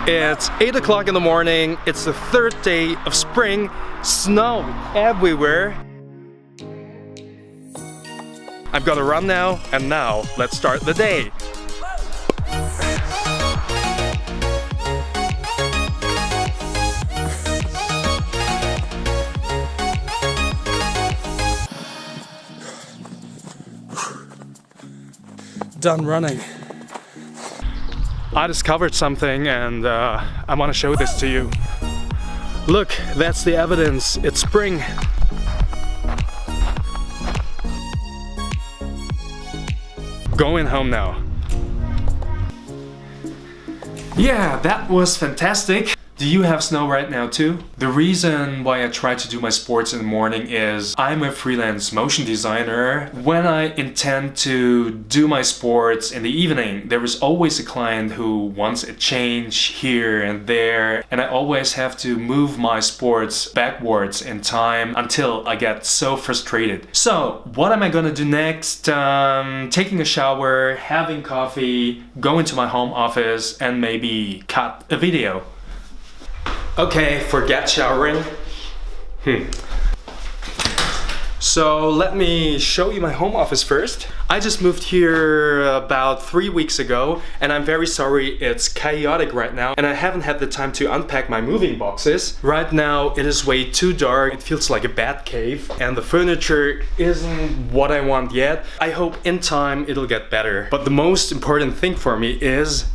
It's 8 o'clock in the morning, it's the third day of spring, snow everywhere. I've got to run now, and now let's start the day. Done running. I discovered something and I want to show this to you. Look, that's the evidence. It's spring. Going home now. Yeah, that was fantastic. Do you have snow right now too? The reason why I try to do my sports in the morning is I'm a freelance motion designer. When I intend to do my sports in the evening, there is always a client who wants a change here and there, and I always have to move my sports backwards in time until I get so frustrated. So what am I gonna do next? Taking a shower, having coffee, going to my home office, and maybe cut a video. Okay, forget showering. So let me show you my home office first. I just moved here about 3 weeks ago and I'm very sorry it's chaotic right now and I haven't had the time to unpack my moving boxes. Right now it is way too dark, it feels like a bat cave and the furniture isn't what I want yet. I hope in time it'll get better. But the most important thing for me is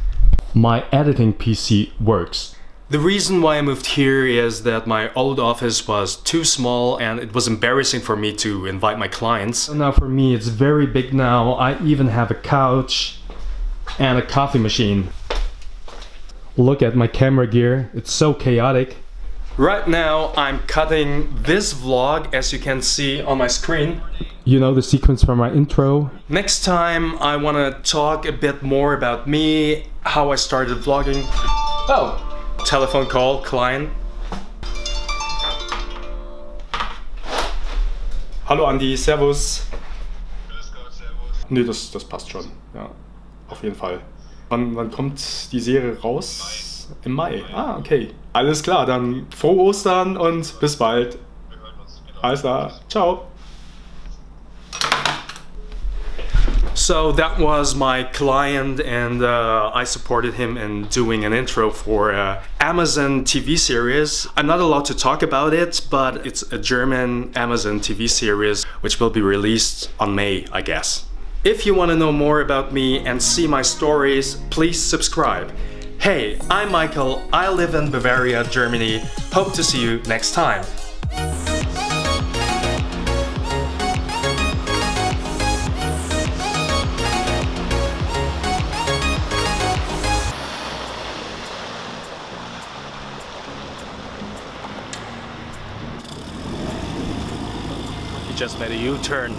my editing PC works. The reason why I moved here is that my old office was too small and it was embarrassing for me to invite my clients. Now for me it's very big now. I even have a couch and a coffee machine. Look at my camera gear, it's so chaotic. Right now I'm cutting this vlog as you can see on my screen. You know the sequence from my intro. Next time I want to talk a bit more about me, how I started vlogging. Oh! Telephone call, client. Hallo Andi, servus. Grüß Gott, servus. Nee, das passt schon. Ja, auf jeden Fall. Wann kommt die Serie raus? Im Mai. Ah, okay. Alles klar, dann frohe Ostern und bis bald. Wir hören uns. Alles klar, ciao. So that was my client and I supported him in doing an intro for Amazon TV series. I'm not allowed to talk about it, but it's a German Amazon TV series which will be released on May, I guess. If you want to know more about me and see my stories, please subscribe. Hey, I'm Michael, I live in Bavaria, Germany. Hope to see you next time. Just made a U-turn.